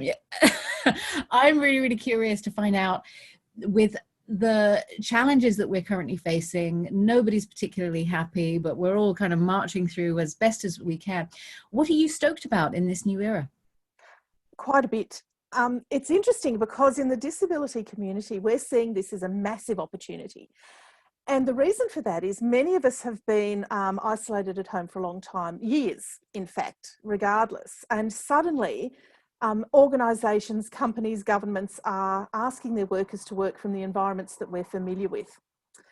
Yeah. I'm really, really curious to find out, with the challenges that we're currently facing, nobody's particularly happy, but we're all kind of marching through as best as we can. What are you stoked about in this new era? Quite a bit. It's interesting because in the disability community, we're seeing this as a massive opportunity. And the reason for that is many of us have been isolated at home for a long time, years, in fact, regardless. And suddenly, organisations, companies, governments are asking their workers to work from the environments that we're familiar with.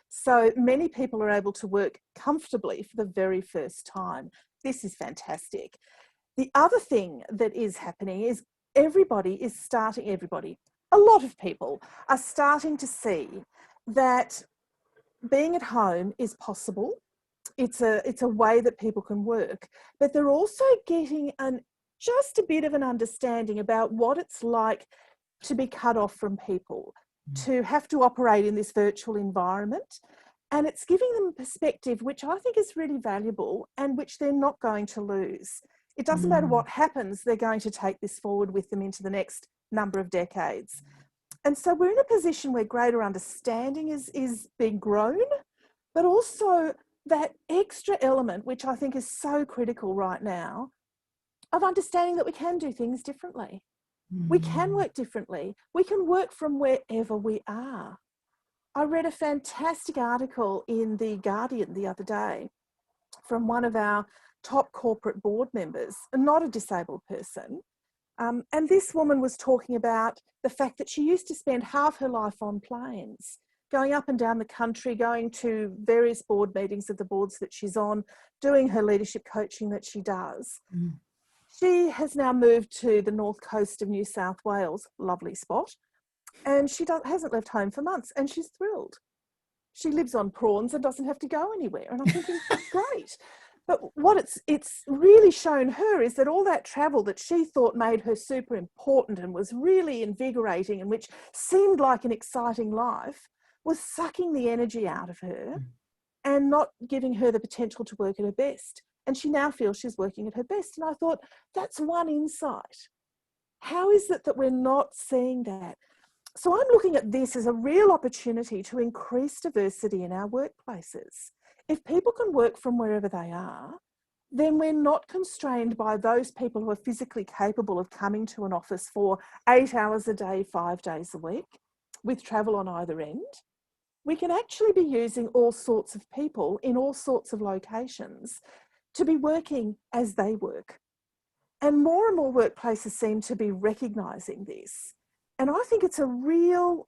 So many people are able to work comfortably for the very first time. This is fantastic. The other thing that is happening is a lot of people are starting to see that being at home is possible. It's a way that people can work, but they're also getting just a bit of an understanding about what it's like to be cut off from people, to have to operate in this virtual environment. And it's giving them a perspective which I think is really valuable and which they're not going to lose. It doesn't matter what happens, they're going to take this forward with them into the next number of decades. And so we're in a position where greater understanding is being grown, but also that extra element, which I think is so critical right now, of understanding that we can do things differently. We can work differently. We can work from wherever we are. I read a fantastic article in The Guardian the other day from one of our top corporate board members, not a disabled person. And this woman was talking about the fact that she used to spend half her life on planes, going up and down the country, going to various board meetings of the boards that she's on, doing her leadership coaching that she does. She has now moved to the north coast of New South Wales, lovely spot, and she hasn't left home for months, and she's thrilled. She lives on prawns and doesn't have to go anywhere. And I'm thinking, great. But what it's really shown her is that all that travel that she thought made her super important and was really invigorating and which seemed like an exciting life was sucking the energy out of her and not giving her the potential to work at her best. And she now feels she's working at her best. And I thought, that's one insight. How is it that we're not seeing that? So I'm looking at this as a real opportunity to increase diversity in our workplaces. If people can work from wherever they are, then we're not constrained by those people who are physically capable of coming to an office for 8 hours a day, 5 days a week, with travel on either end. We can actually be using all sorts of people in all sorts of locations to be working as they work. And more workplaces seem to be recognising this. And I think it's a real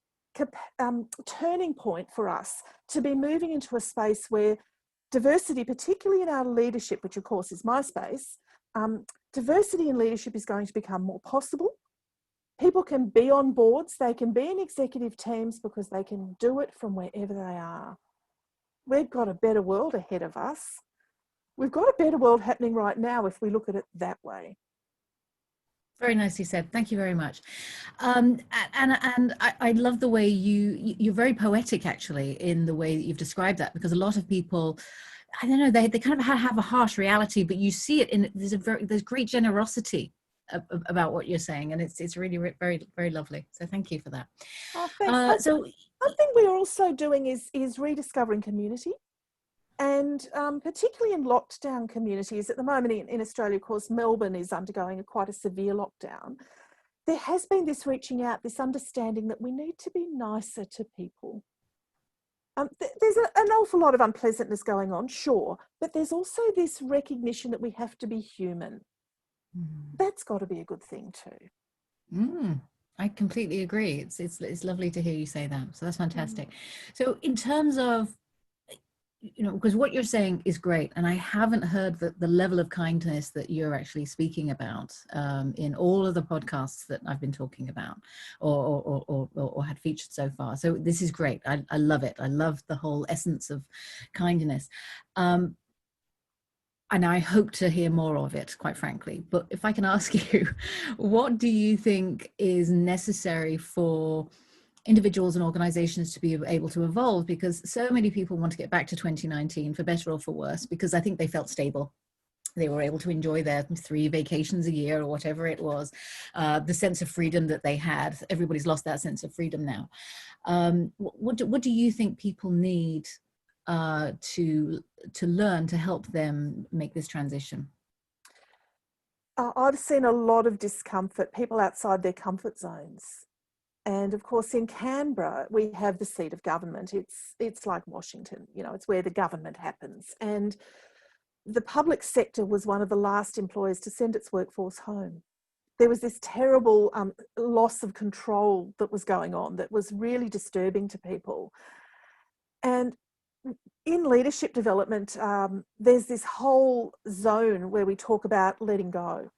turning point for us to be moving into a space where diversity, particularly in our leadership, which of course is my space, diversity in leadership is going to become more possible. People can be on boards, they can be in executive teams because they can do it from wherever they are. We've got a better world ahead of us. We've got a better world happening right now if we look at it that way. Very nicely said. Thank you very much. And I love the way you're very poetic, actually, in the way that you've described that, because a lot of people, I don't know, they kind of have a harsh reality, but you see it in, there's great generosity about what you're saying, and it's really very, very lovely. So thank you for that. Oh, thanks. So one thing we're also doing is rediscovering community. And particularly in lockdown communities, at the moment in Australia, of course, Melbourne is undergoing quite a severe lockdown. There has been this reaching out, this understanding that we need to be nicer to people. There's an awful lot of unpleasantness going on, sure, but there's also this recognition that we have to be human. That's got to be a good thing too. I completely agree. It's lovely to hear you say that. So that's fantastic. So in terms of, you know, because what you're saying is great, and I haven't heard the level of kindness that you're actually speaking about in all of the podcasts that I've been talking about or had featured so far. So this is great. I love it. I love the whole essence of kindness. And I hope to hear more of it, quite frankly. But if I can ask you, what do you think is necessary for individuals and organizations to be able to evolve? Because so many people want to get back to 2019, for better or for worse, because I think they felt stable. They were able to enjoy their 3 vacations a year or whatever it was. The sense of freedom that they had, everybody's lost that sense of freedom now. What do you think people need to learn to help them make this transition? I've seen a lot of discomfort, people outside their comfort zones. And of course, in Canberra, we have the seat of government. It's like Washington, you know, it's where the government happens. And the public sector was one of the last employers to send its workforce home. There was this terrible loss of control that was going on that was really disturbing to people. And in leadership development, there's this whole zone where we talk about letting go.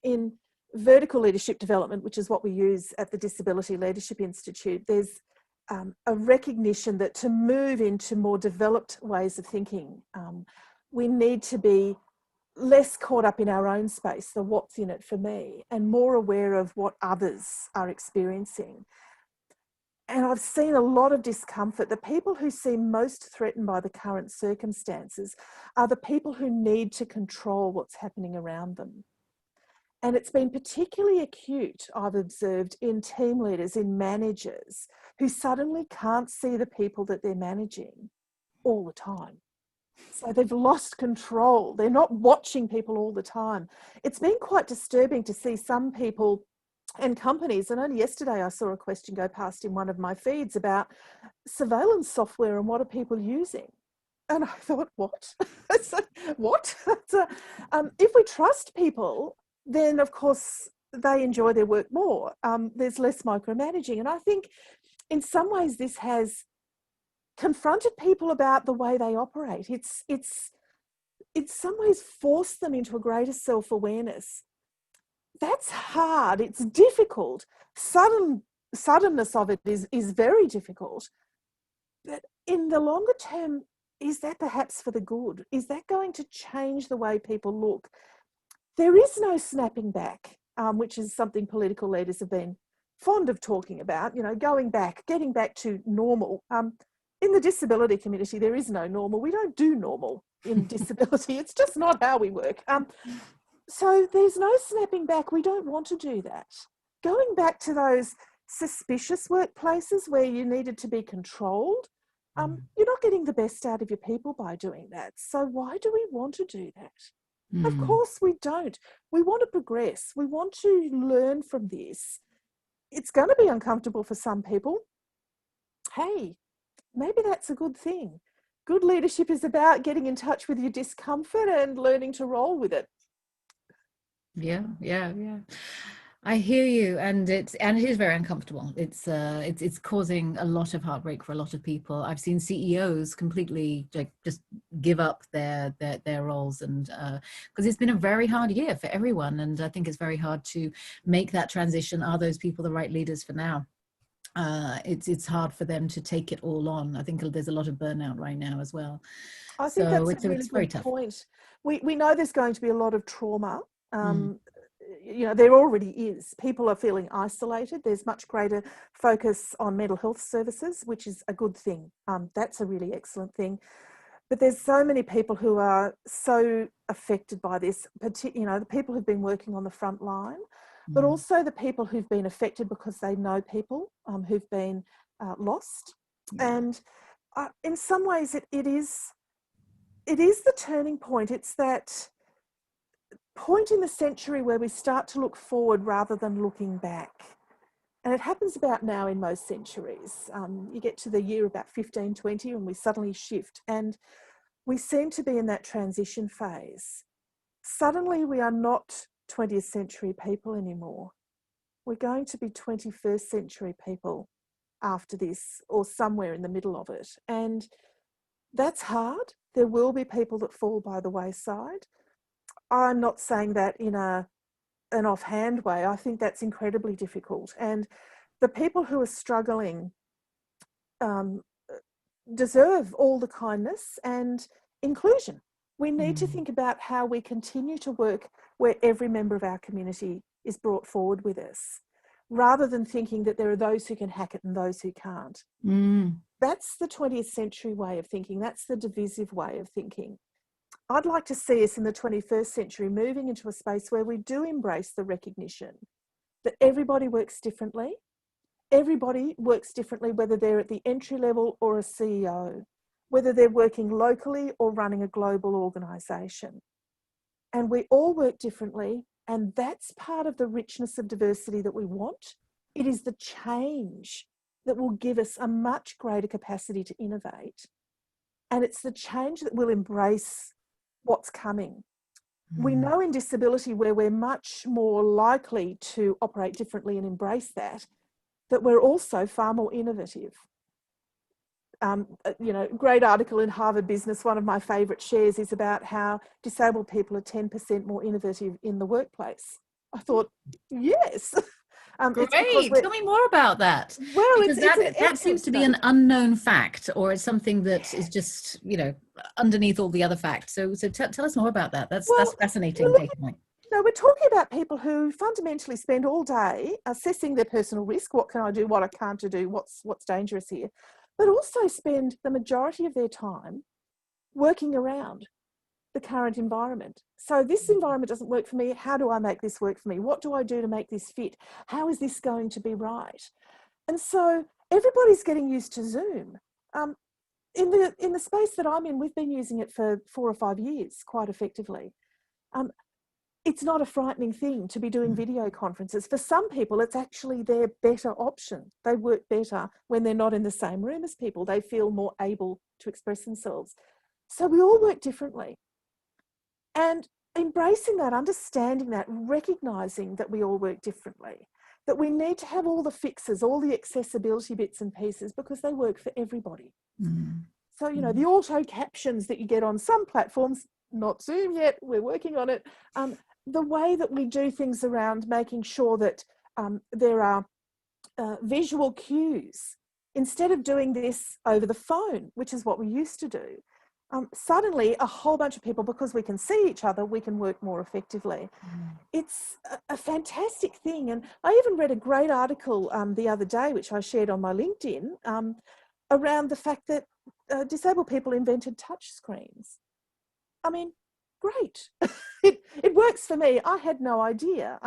In vertical leadership development, which is what we use at the Disability Leadership Institute, there's a recognition that to move into more developed ways of thinking, we need to be less caught up in our own space, the what's in it for me, and more aware of what others are experiencing. And I've seen a lot of discomfort. The people who seem most threatened by the current circumstances are the people who need to control what's happening around them. And it's been particularly acute, I've observed, in team leaders, in managers who suddenly can't see the people that they're managing all the time. So they've lost control. They're not watching people all the time. It's been quite disturbing to see some people and companies, and only yesterday I saw a question go past in one of my feeds about surveillance software and what are people using. And I thought, what? What? If we trust people, then of course they enjoy their work more. There's less micromanaging. And I think in some ways this has confronted people about the way they operate. It's in some ways forced them into a greater self-awareness. That's hard. It's difficult. Suddenness of it is very difficult. But in the longer term, is that perhaps for the good? Is that going to change the way people look? There is no snapping back, which is something political leaders have been fond of talking about, you know, going back, getting back to normal. In the disability community, there is no normal. We don't do normal in disability. It's just not how we work. So there's no snapping back. We don't want to do that. Going back to those suspicious workplaces where you needed to be controlled, you're not getting the best out of your people by doing that. So why do we want to do that? Of course we don't. We want to progress. We want to learn from this. It's going to be uncomfortable for some people. Hey, maybe that's a good thing. Good leadership is about getting in touch with your discomfort and learning to roll with it. Yeah. I hear you, and it is very uncomfortable. It's causing a lot of heartbreak for a lot of people. I've seen CEOs completely like just give up their roles, and because it's been a very hard year for everyone, and I think it's very hard to make that transition. Are those people the right leaders for now? It's hard for them to take it all on. I think there's a lot of burnout right now as well. I think So that's a really very good tough. point. We know there's going to be a lot of trauma. You know, there already is. People are feeling isolated. There's much greater focus on mental health services, which is a good thing. That's a really excellent thing. But there's so many people who are so affected by this, you know, the people who've been working on the front line, but also the people who've been affected because they know people who've been lost. And in some ways it is the turning point. It's that point in the century where we start to look forward rather than looking back. And it happens about now in most centuries. You get to the year about 1520 and we suddenly shift, and we seem to be in that transition phase. Suddenly we are not 20th century people anymore. We're going to be 21st century people after this, or somewhere in the middle of it. And that's hard. There will be people that fall by the wayside. I'm not saying that in an offhand way. I think that's incredibly difficult. And the people who are struggling deserve all the kindness and inclusion. We need to think about how we continue to work where every member of our community is brought forward with us, rather than thinking that there are those who can hack it and those who can't. That's the 20th century way of thinking. That's the divisive way of thinking. I'd like to see us in the 21st century moving into a space where we do embrace the recognition that everybody works differently. Everybody works differently, whether they're at the entry level or a CEO, whether they're working locally or running a global organisation. And we all work differently, and that's part of the richness of diversity that we want. It is the change that will give us a much greater capacity to innovate. And it's the change that will embrace what's coming. We know in disability, where we're much more likely to operate differently and embrace that we're also far more innovative. Great article in Harvard Business. One of my favourite shares is about how disabled people are 10% more innovative in the workplace. I thought, yes. Great. Tell me more about that. Well, because that seems to be an unknown fact, or it's something that is just, underneath all the other facts. So tell us more about that. That's fascinating data point. No, we're talking about people who fundamentally spend all day assessing their personal risk. What can I do? What I can't do? What's dangerous here? But also spend the majority of their time working around the current environment. So this environment doesn't work for me. How do I make this work for me? What do I do to make this fit? How is this going to be right? And so everybody's getting used to Zoom. In the space that I'm in, we've been using it for 4 or 5 years quite effectively. It's not a frightening thing to be doing video conferences. For some people, it's actually their better option. They work better when they're not in the same room as people. They feel more able to express themselves. So we all work differently. And embracing that, understanding that, recognising that we all work differently, that we need to have all the fixes, all the accessibility bits and pieces, because they work for everybody. So, the auto captions that you get on some platforms, not Zoom yet, we're working on it, the way that we do things around making sure that there are visual cues, instead of doing this over the phone, which is what we used to do, suddenly a whole bunch of people, because we can see each other, we can work more effectively. It's a fantastic thing. And I even read a great article the other day, which I shared on my LinkedIn, around the fact that disabled people invented touch screens. I mean, great. it works for me. I had no idea.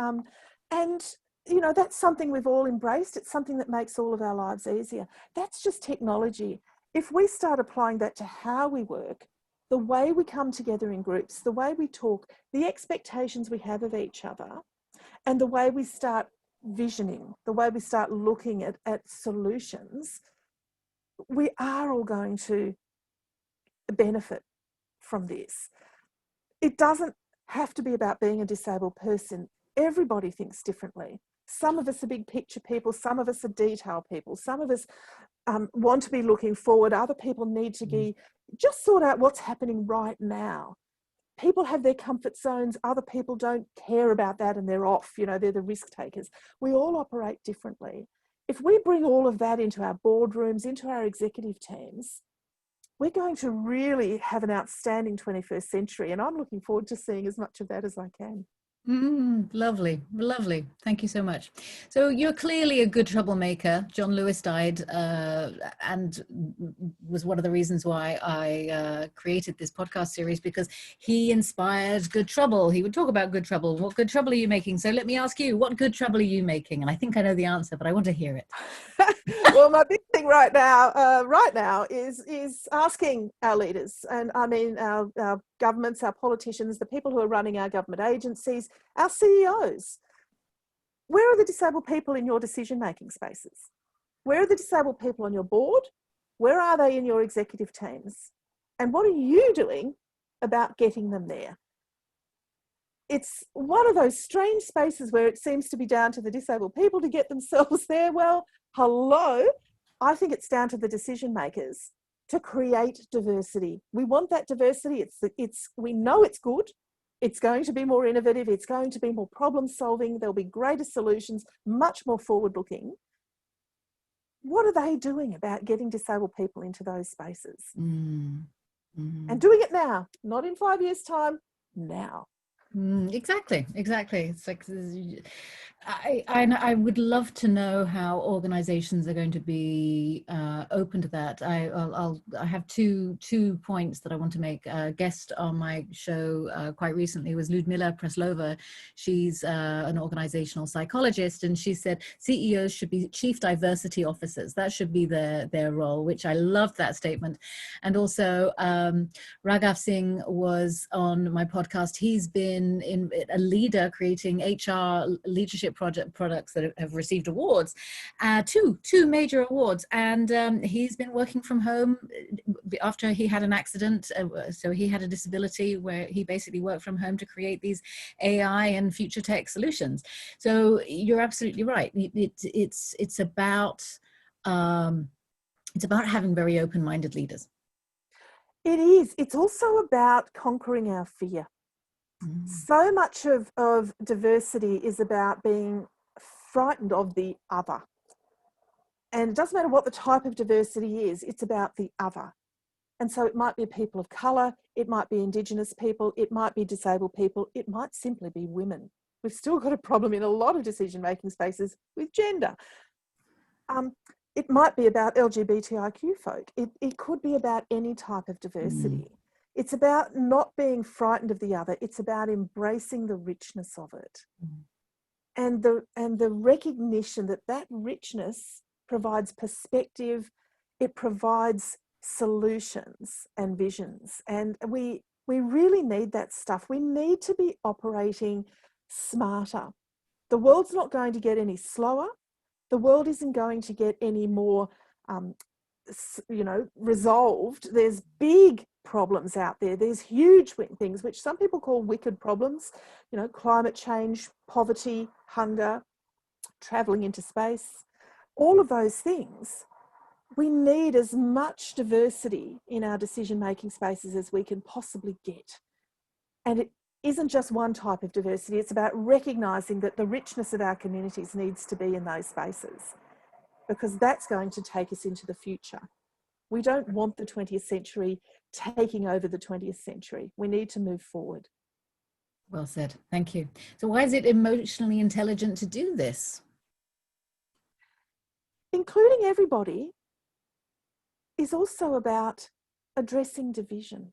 And, that's something we've all embraced. It's something that makes all of our lives easier. That's just technology. If we start applying that to how we work, the way we come together in groups, the way we talk, the expectations we have of each other, and the way we start visioning, the way we start looking at solutions, we are all going to benefit from this. It doesn't have to be about being a disabled person. Everybody thinks differently. Some of us are big picture people, some of us are detail people, some of us want to be looking forward, other people need to be just sort out what's happening right now. People have their comfort zones, other people don't care about that and they're off, they're the risk takers. We all operate differently. If we bring all of that into our boardrooms, into our executive teams, we're going to really have an outstanding 21st century, and I'm looking forward to seeing as much of that as I can. Lovely. Thank you so much. So you're clearly a good troublemaker. John Lewis died and was one of the reasons why I created this podcast series, because he inspired good trouble. He would talk about good trouble. What good trouble are you making? So let me ask you, what good trouble are you making? And I think I know the answer, but I want to hear it. Well, my big thing right now is asking our leaders, and I mean our governments, our politicians, the people who are running our government agencies, our CEOs. Where are the disabled people in your decision-making spaces? Where are the disabled people on your board? Where are they in your executive teams? And what are you doing about getting them there? It's one of those strange spaces where it seems to be down to the disabled people to get themselves there. Well, hello. I think it's down to the decision makers to create diversity. We want that diversity. We know it's good. It's going to be more innovative. It's going to be more problem solving. There'll be greater solutions, much more forward looking. What are they doing about getting disabled people into those spaces? And doing it now, not in 5 years' time, now. Exactly, exactly. It's like I would love to know how organizations are going to be open to that. I have two points that I want to make. A guest on my show quite recently was Ludmila Preslova. She's an organizational psychologist, and she said CEOs should be chief diversity officers. That should be their role, which I love that statement. And also Raghav Singh was on my podcast. He's been a leader creating HR leadership products that have received awards, two major awards. And he's been working from home after he had an accident. So he had a disability where he basically worked from home to create these AI and future tech solutions. So you're absolutely right. It's about having very open-minded leaders. It is. It's also about conquering our fear. So much of diversity is about being frightened of the other. And it doesn't matter what the type of diversity is, it's about the other. And so it might be people of colour, it might be Indigenous people, it might be disabled people, it might simply be women. We've still got a problem in a lot of decision-making spaces with gender. It might be about LGBTIQ folk. It could be about any type of diversity. It's about not being frightened of the other. It's about embracing the richness of it. And the recognition that that richness provides perspective, it provides solutions and visions. And we really need that stuff. We need to be operating smarter. The world's not going to get any slower. The world isn't going to get any more, resolved. There's big problems out there. There's huge things, which some people call wicked problems, climate change, poverty, hunger, traveling into space, all of those things. We need as much diversity in our decision-making spaces as we can possibly get. And it isn't just one type of diversity. It's about recognising that the richness of our communities needs to be in those spaces, because that's going to take us into the future. We don't want the 20th century taking over the 20th century. We need to move forward. Well said. Thank you. So why is it emotionally intelligent to do this? Including everybody is also about addressing division.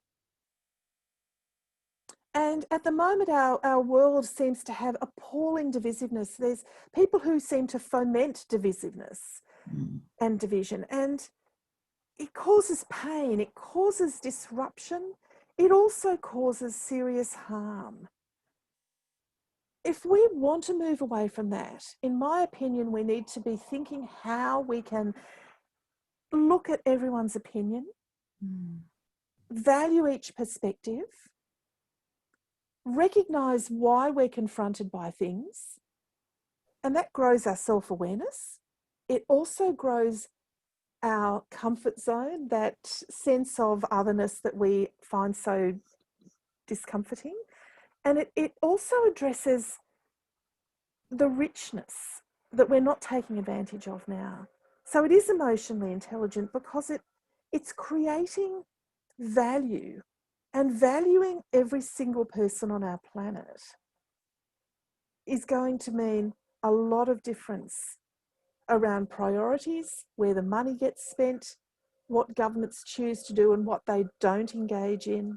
And at the moment, our world seems to have appalling divisiveness. There's people who seem to foment divisiveness and division. And it causes pain. It causes disruption. It also causes serious harm. If we want to move away from that, in my opinion, we need to be thinking how we can look at everyone's opinion, value each perspective, recognise why we're confronted by things, and that grows our self-awareness. It also grows our comfort zone, that sense of otherness that we find so discomforting. And it also addresses the richness that we're not taking advantage of now. So it is emotionally intelligent because it's creating value, and valuing every single person on our planet is going to mean a lot of difference around priorities, where the money gets spent, what governments choose to do and what they don't engage in.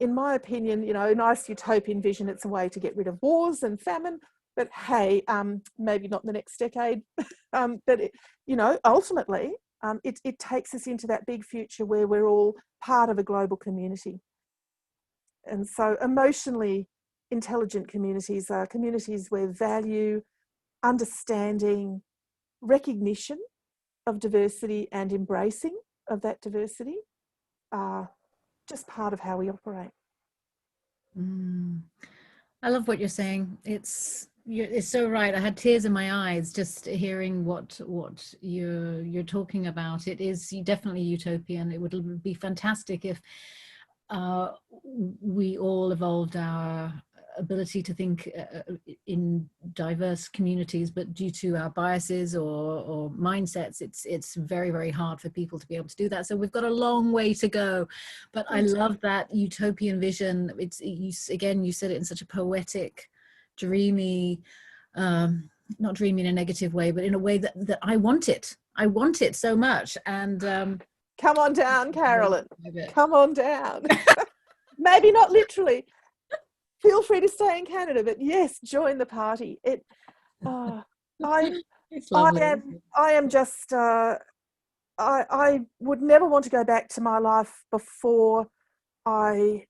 In my opinion, a nice utopian vision, it's a way to get rid of wars and famine, but hey, maybe not in the next decade. But ultimately, it takes us into that big future where we're all part of a global community. And so emotionally intelligent communities are communities where value, understanding, recognition of diversity and embracing of that diversity are just part of how we operate. I love what you're saying. It's so right. I had tears in my eyes just hearing what you're talking about. It is definitely utopian. It would be fantastic if we all evolved our ability to think in diverse communities, but due to our biases or mindsets, it's very, very hard for people to be able to do that. So we've got a long way to go. But I love that utopian vision. It's you said it in such a poetic, dreamy, not dreamy in a negative way, but in a way that I want it. I want it so much. And come on down, Carolyn. Come on down. Maybe not literally. Feel free to stay in Canada, but yes, join the party. I am just. I would never want to go back to my life before I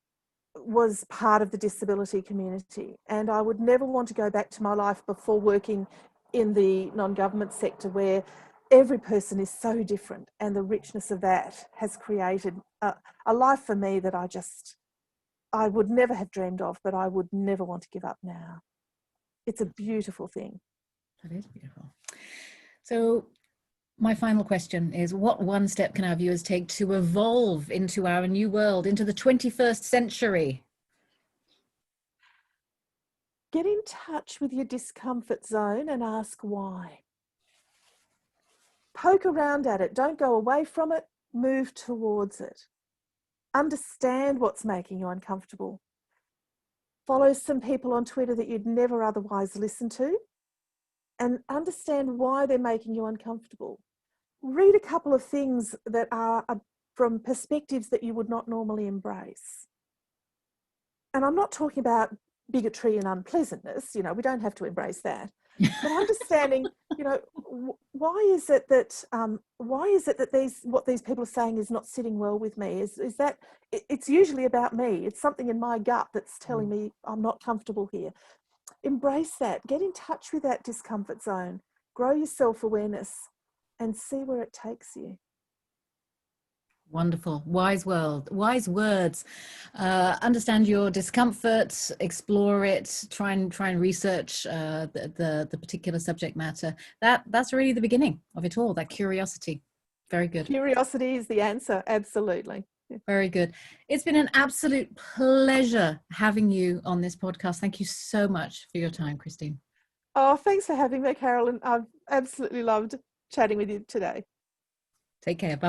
was part of the disability community, and I would never want to go back to my life before working in the non-government sector, where every person is so different, and the richness of that has created a life for me that I would never have dreamed of, but I would never want to give up now. It's a beautiful thing. That is beautiful. So my final question is, what one step can our viewers take to evolve into our new world, into the 21st century? Get in touch with your discomfort zone and ask why. Poke around at it. Don't go away from it. Move towards it. Understand what's making you uncomfortable. Follow some people on Twitter that you'd never otherwise listen to, and understand why they're making you uncomfortable. Read a couple of things that are from perspectives that you would not normally embrace. And I'm not talking about bigotry and unpleasantness, we don't have to embrace that. But understanding, why is it that what these people are saying is not sitting well with me? Is that it's usually about me? It's something in my gut that's telling me I'm not comfortable here. Embrace that. Get in touch with that discomfort zone. Grow your self-awareness, and see where it takes you. Wonderful. Wise words. Understand your discomfort, explore it, try and research the particular subject matter. That's really the beginning of it all, that curiosity. Very good. Curiosity is the answer. Absolutely. Very good. It's been an absolute pleasure having you on this podcast. Thank you so much for your time, Christine. Oh, thanks for having me, Carolyn. I've absolutely loved chatting with you today. Take care. Bye.